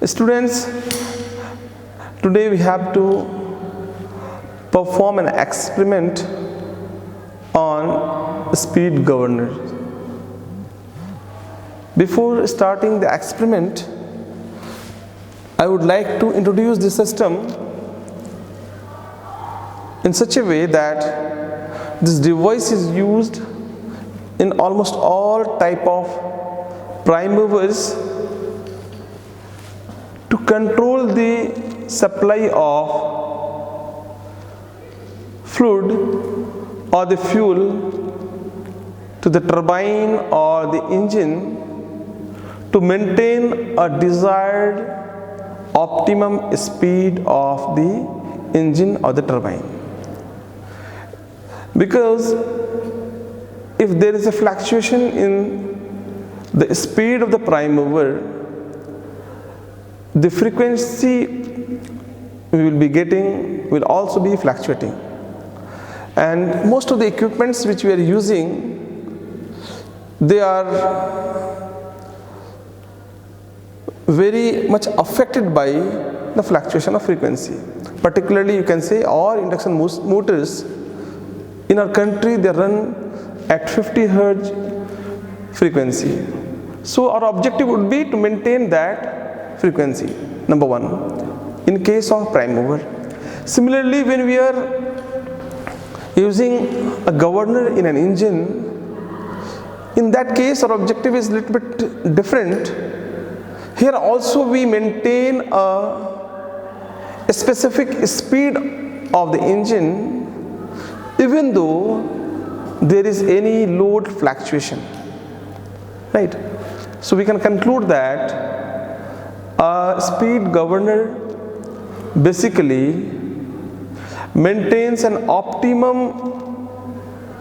Students, today we have to perform an experiment on speed governor. Before starting the experiment, I would like to introduce the system in such a way that this device is used in almost all type of prime movers to control the supply of fluid or the fuel to the turbine or the engine to maintain a desired optimum speed of the engine or the turbine. Because if there is a fluctuation in the speed of the prime mover, the frequency we will be getting will also be fluctuating. And most of the equipments which we are using, they are very much affected by the fluctuation of frequency. Particularly, you can say all induction motors in our country, they run at 50 Hertz frequency. So our objective would be to maintain that frequency, number one, in case of prime mover. Similarly, when we are using a governor in an engine, in that case our objective is a little bit different. Here also we maintain a specific speed of the engine even though there is any load fluctuation, right? So we can conclude that a speed governor basically maintains an optimum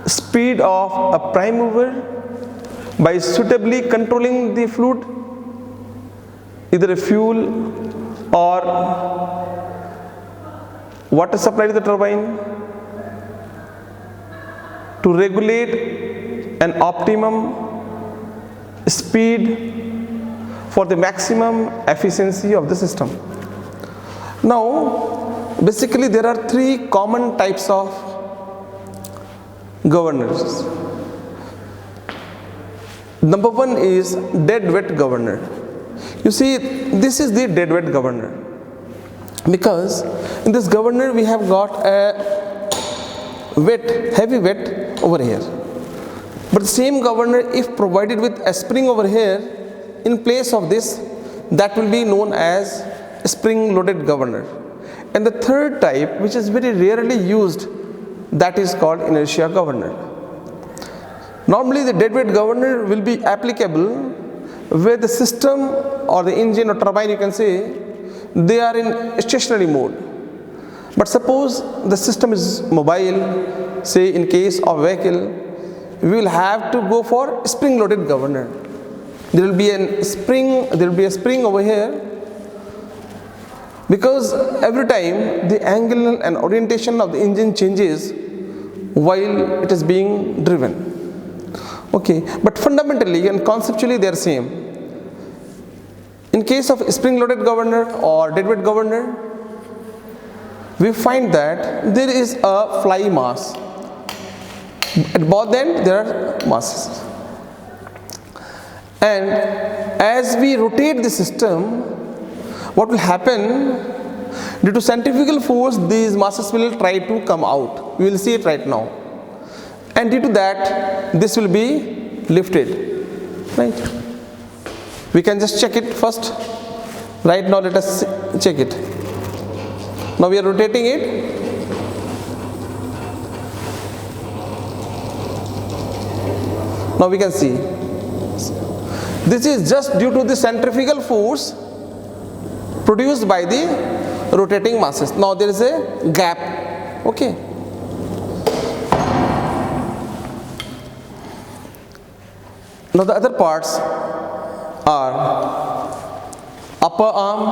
speed of a prime mover by suitably controlling the fluid, either a fuel or water supply to the turbine, to regulate an optimum speed for the maximum efficiency of the system. Now, basically there are three common types of governors. Number one is dead wet governor. You see, this is the dead wet governor, because in this governor we have got a heavy wet over here. But the same governor, if provided with a spring over here in place of this, that will be known as spring loaded governor. And the third type, which is very rarely used, that is called inertia governor. Normally the dead weight governor will be applicable where the system or the engine or turbine, you can say, they are in stationary mode. But suppose the system is mobile, say in case of vehicle, we will have to go for spring loaded governor. There will be a spring over here, because every time the angle and orientation of the engine changes while it is being driven. Okay, but fundamentally and conceptually they are same. In case of spring loaded governor or dead weight governor, we find that there is a fly mass. At both ends there are masses. And as we rotate the system, what will happen? Due to centrifugal force, these masses will try to come out. We will see it right now. And due to that, this will be lifted. Right? We can just check it first. Right now, let us check it. Now we are rotating it. Now we can see. This is just due to the centrifugal force produced by the rotating masses. Now there is a gap. Okay. Now the other parts are upper arm,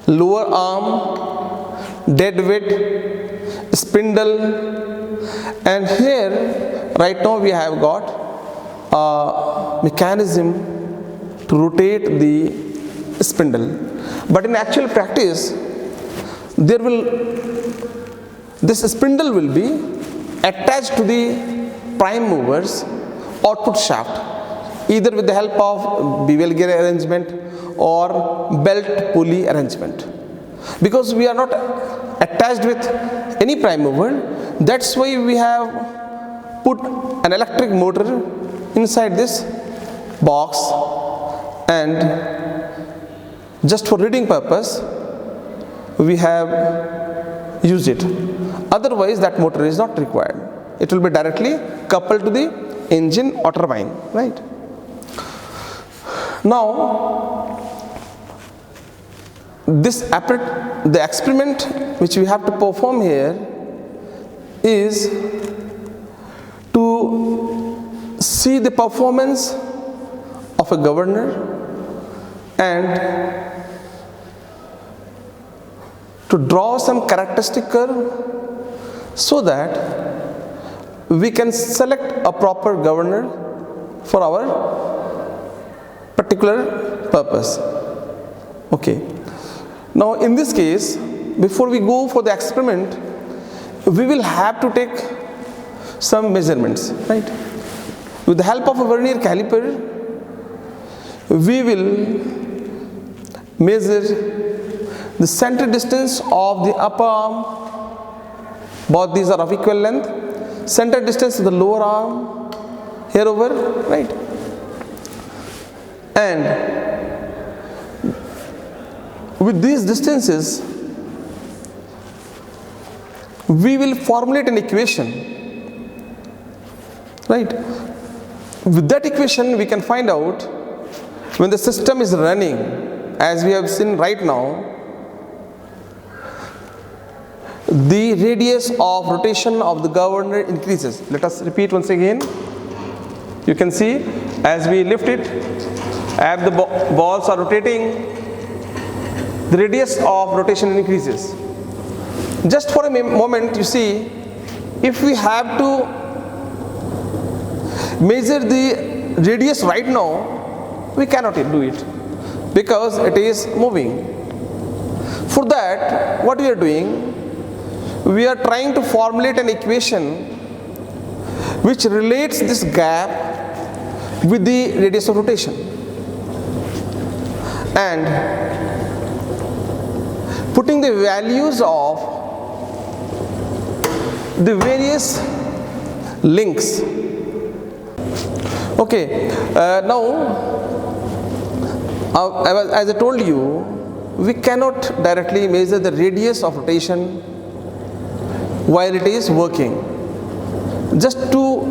lower arm, dead weight, spindle, and here right now we have got a mechanism to rotate the spindle. But in actual practice, this spindle will be attached to the prime mover's output shaft, either with the help of bevel gear arrangement or belt pulley arrangement. Because we are not attached with any prime mover, that's why we have put an electric motor inside this box, and just for reading purpose we have used it. Otherwise that motor is not required. It will be directly coupled to the engine or turbine, right? Now the experiment which we have to perform here is to see the performance of a governor and to draw some characteristic curve so that we can select a proper governor for our particular purpose. Okay. Now in this case, before we go for the experiment, we will have to take some measurements, right? With the help of a vernier caliper, we will measure the center distance of the upper arm. Both these are of equal length. Center distance of the lower arm here over, right? And with these distances, we will formulate an equation, right? With that equation, we can find out when the system is running, as we have seen right now, the radius of rotation of the governor increases. Let us repeat once again. You can see as we lift it, as the balls are rotating, the radius of rotation increases. Just for a moment, you see, if we have to measure the radius right now, we cannot do it because it is moving. For that, what we are doing, we are trying to formulate an equation which relates this gap with the radius of rotation, and putting the values of the various links. Okay, as I told you, we cannot directly measure the radius of rotation while it is working. Just to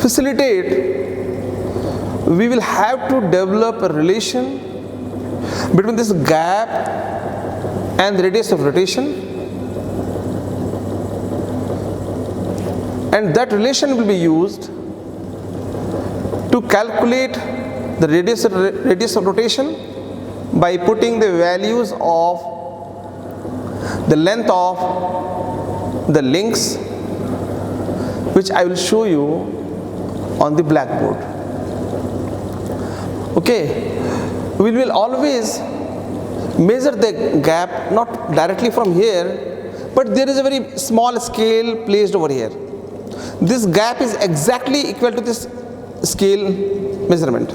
facilitate, we will have to develop a relation between this gap and the radius of rotation, and that relation will be used to calculate the radius of rotation by putting the values of the length of the links, which I will show you on the blackboard. Okay, we will always measure the gap not directly from here, but there is a very small scale placed over here. This gap is exactly equal to this scale measurement.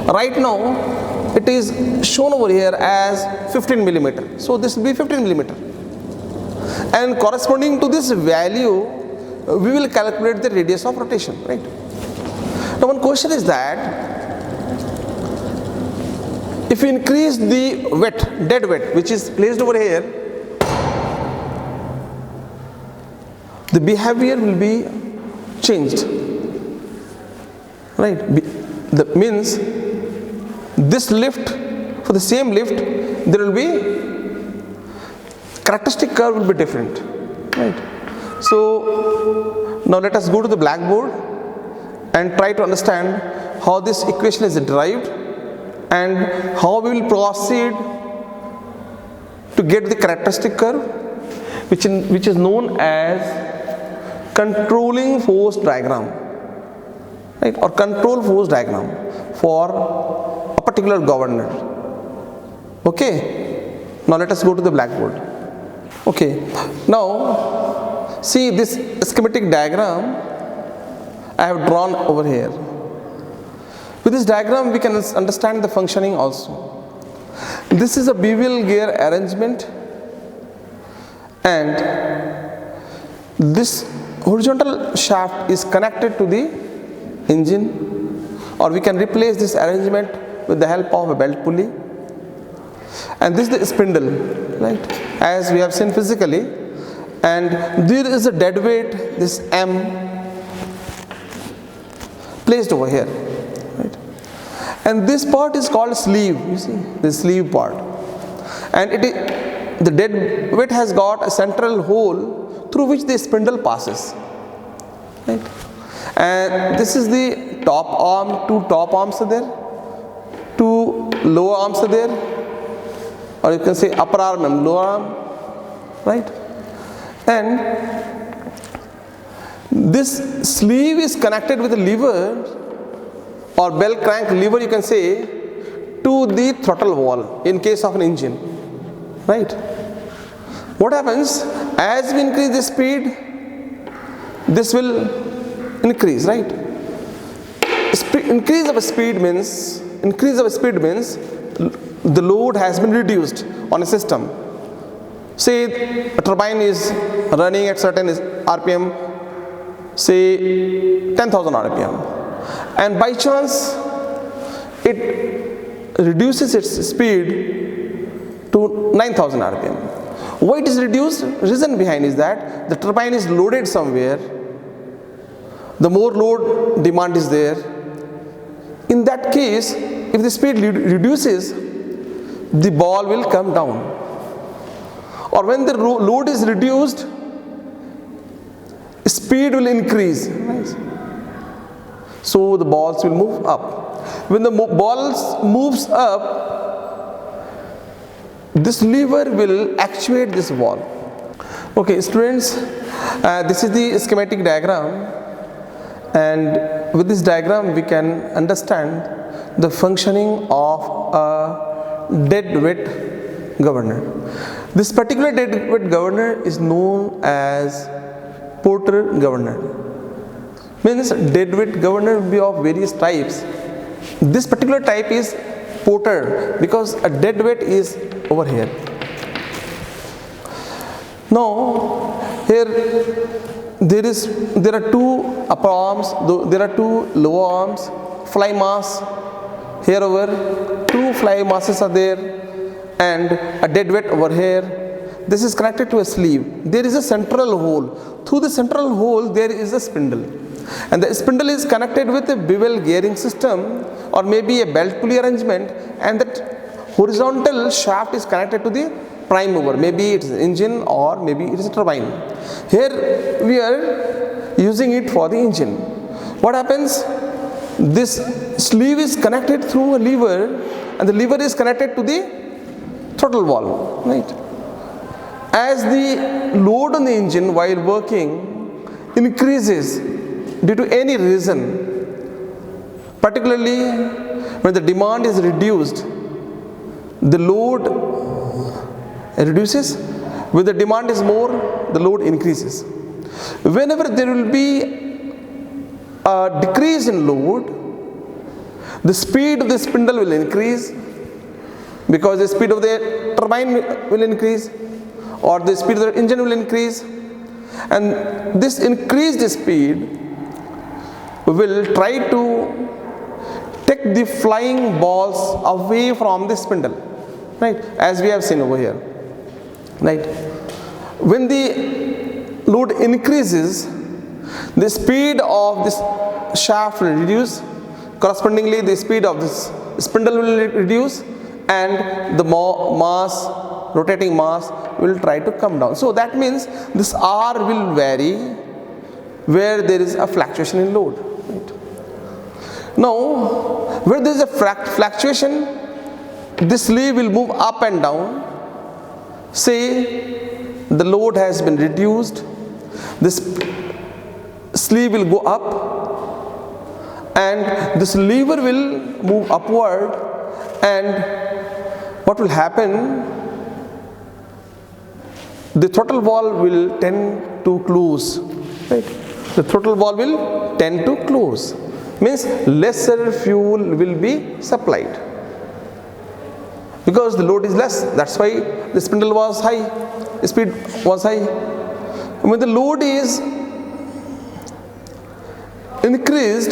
Right now it is shown over here as 15 millimeter, so this will be 15 millimeter, and corresponding to this value we will calculate the radius of rotation, right? Now one question is that if we increase the dead weight which is placed over here, the behavior will be changed, right? That means this lift, for the same lift, there will be characteristic curve will be different, right? So now let us go to the blackboard and try to understand how this equation is derived and how we will proceed to get the characteristic curve, which is known as controlling force diagram, right, or control force diagram for a particular governor. Okay, now let us go to the blackboard. Okay, now see this schematic diagram I have drawn over here. With this diagram we can understand the functioning also. This is a bevel gear arrangement, and this horizontal shaft is connected to the engine, or we can replace this arrangement with the help of a belt pulley. And this is the spindle, right, as we have seen physically, and there is a dead weight, this M, placed over here, right, and this part is called sleeve. You see the sleeve part, and the dead weight has got a central hole through which the spindle passes, right, and this is the top arm. Two top arms are there, two lower arms are there, or you can say upper arm and lower arm, right, and this sleeve is connected with a lever or bell crank lever, you can say, to the throttle valve in case of an engine, right. What happens as we increase the speed, this will increase, right. Increase of speed means the load has been reduced on a system. Say a turbine is running at certain RPM, say 10,000 RPM, and by chance it reduces its speed to 9,000 RPM. Why it is reduced? Reason behind is that the turbine is loaded somewhere, the more load demand is there. In that case, if the speed reduces, the ball will come down, or when the load is reduced, speed will increase, right? So the balls will move up. When the balls moves up, this lever will actuate this valve. Okay, students, this is the schematic diagram, and with this diagram we can understand the functioning of a dead weight governor. This particular dead weight governor is known as Porter governor. Means dead weight governor will be of various types. This particular type is Porter because a dead weight is over here. Now here there are two upper arms, there are two lower arms, fly mass here over, two fly masses are there, and a dead weight over here. This is connected to a sleeve. There is a central hole. Through the central hole there is a spindle, and the spindle is connected with a bevel gearing system or maybe a belt pulley arrangement, and that horizontal shaft is connected to the prime mover. Maybe it is an engine or maybe it is a turbine. Here we are using it for the engine. What happens? This sleeve is connected through a lever, and the lever is connected to the throttle valve, right? As the load on the engine while working increases due to any reason, particularly when the demand is reduced, the load reduces. When the demand is more, the load increases. Whenever there will be a decrease in load, the speed of the spindle will increase because the speed of the turbine will increase, or the speed of the engine will increase, and this increased speed will try to take the flying balls away from the spindle, right, as we have seen over here, right. When the load increases, the speed of this shaft will reduce, correspondingly the speed of this spindle will reduce, and the rotating mass will try to come down. So that means this R will vary where there is a fluctuation in load, right. Now where there is a fluctuation, this sleeve will move up and down. Say the load has been reduced, this sleeve will go up, and this lever will move upward, and what will happen? The throttle valve will tend to close, right? The throttle valve will tend to close, means lesser fuel will be supplied because the load is less. That's why the spindle was high, speed was high. When the load is increased,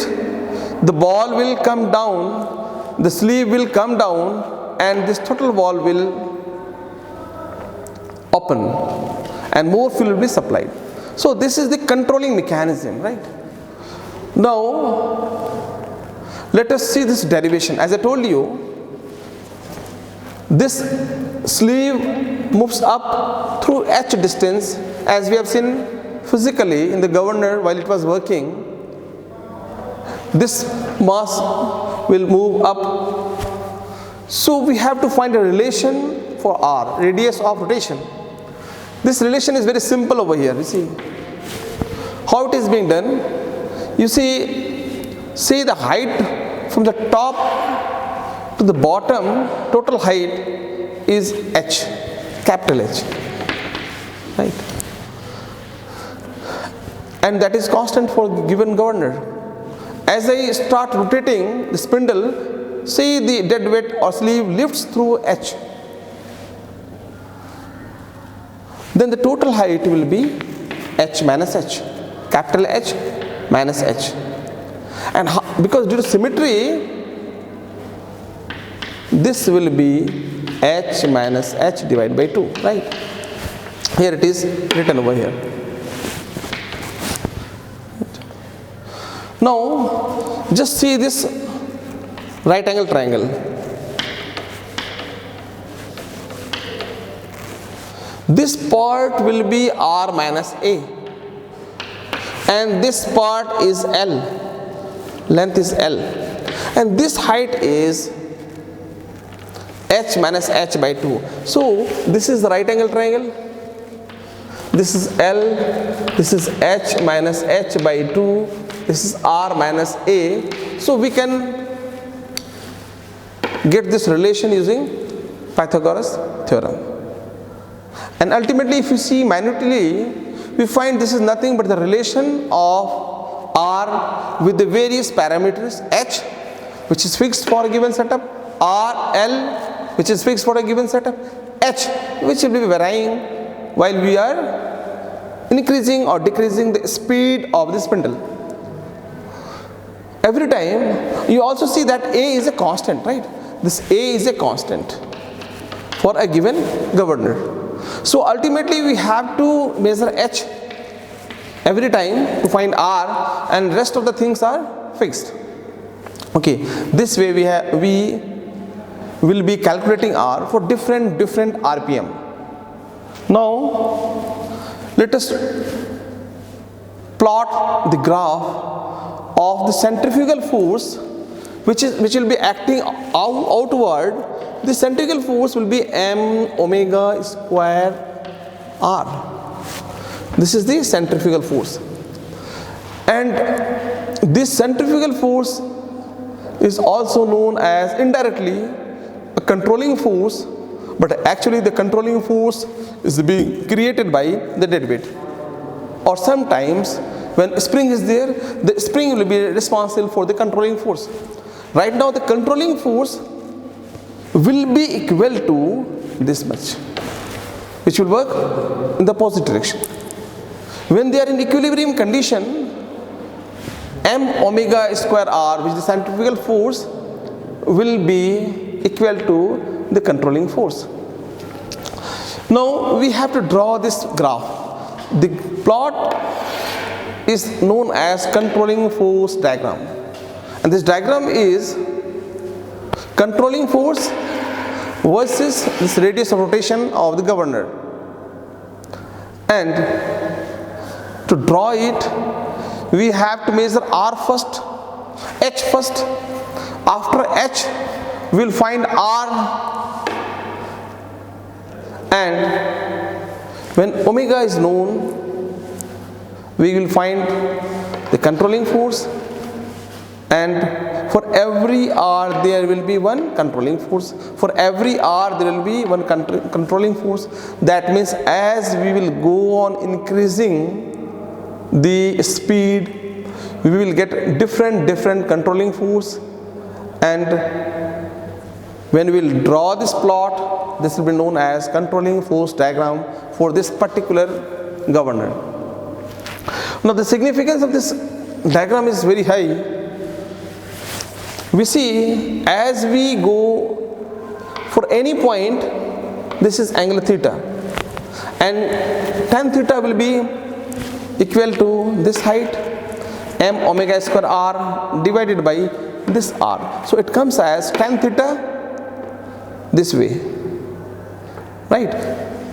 the ball will come down, the sleeve will come down, and this throttle valve will open and more fuel will be supplied. So this is the controlling mechanism, right? Now let us see this derivation. As I told you, this sleeve moves up through h distance, as we have seen physically in the governor while it was working. This mass will move up. So we have to find a relation for r, radius of rotation. This relation is very simple over here. You see how it is being done. You see the height from the top to the bottom, total height is h, capital H, right? And that is constant for given governor. As I start rotating the spindle, see the dead weight or sleeve lifts through h. Then the total height will be h minus h, capital H minus h. And because due to symmetry, this will be h minus h divided by 2, right? Here it is written over here. Now just see this right angle triangle. This part will be r minus a, and this part is l, length is l, and this height is h minus h by 2. So this is the right angle triangle, this is l, this is h minus h by 2, this is r minus a. So we can get this relation using Pythagoras theorem. And ultimately, if you see minutely, we find this is nothing but the relation of r with the various parameters, h which is fixed for a given setup, r, l which is fixed for a given setup, h which will be varying while we are increasing or decreasing the speed of the spindle. Every time you also see that a is a constant, right? This a is a constant for a given governor. So ultimately we have to measure h every time to find r, and rest of the things are fixed. Okay, this way we will be calculating r for different RPM. Now let us plot the graph of the centrifugal force which will be acting outward. The centrifugal force will be m omega square r. This is the centrifugal force, and this centrifugal force is also known as indirectly a controlling force, but actually the controlling force is being created by the dead weight. Or sometimes when a spring is there, the spring will be responsible for the controlling force. Right now the controlling force will be equal to this much, which will work in the opposite direction. When they are in equilibrium condition, m omega square r, which is the centrifugal force, will be equal to the controlling force. Now we have to draw this graph. The plot is known as controlling force diagram, and this diagram is controlling force versus this radius of rotation of the governor. And to draw it, we have to measure r first, h first. After h, we will find r, and when omega is known, we will find the controlling force, and for every r there will be one controlling force. For every r there will be one controlling force. That means as we will go on increasing the speed, we will get different controlling force, and when we will draw this plot, this will be known as controlling force diagram for this particular governor. Now the significance of this diagram is very high. We see as we go for any point, this is angle theta, and tan theta will be equal to this height m omega square r divided by this r. So it comes as tan theta this way, right?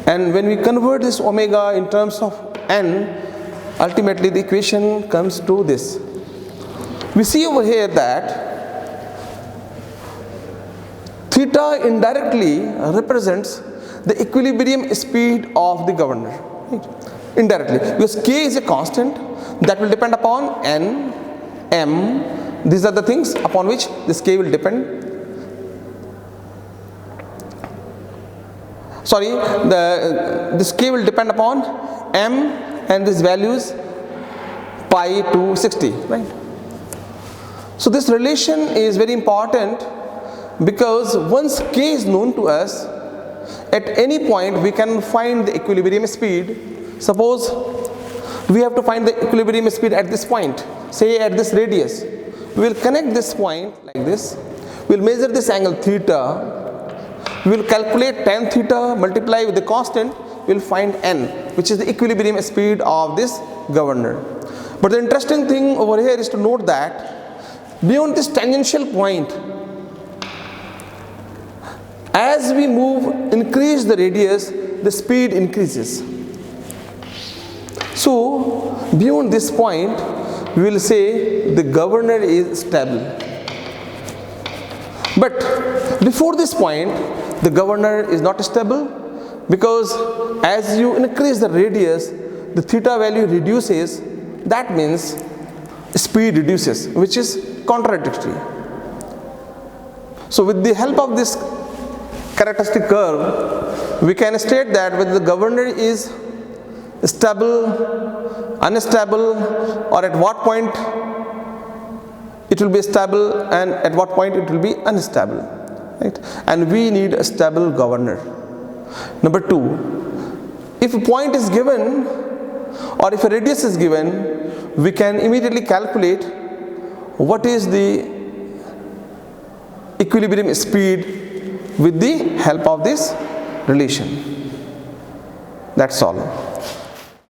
And when we convert this omega in terms of n, ultimately the equation comes to this. We see over here that theta indirectly represents the equilibrium speed of the governor, right? Indirectly, because k is a constant that will depend upon n, m. These are the things upon which this k will depend. Sorry, this k will depend upon m and this values pi to 60, right? So this relation is very important, because once k is known to us, at any point we can find the equilibrium speed. Suppose we have to find the equilibrium speed at this point, say at this radius. We will connect this point like this. We will measure this angle theta. We will calculate tan theta, multiply with the constant, we will find n, which is the equilibrium speed of this governor. But the interesting thing over here is to note that beyond this tangential point, as we increase the radius, the speed increases. So beyond this point, we will say the governor is stable. But before this point, the governor is not stable, because as you increase the radius, the theta value reduces. That means speed reduces, which is contradictory. So with the help of this characteristic curve, we can state that whether the governor is stable, unstable, or at what point it will be stable and at what point it will be unstable, right? And we need a stable governor. Number two, if a point is given or if a radius is given, we can immediately calculate what is the equilibrium speed with the help of this relation. That's all.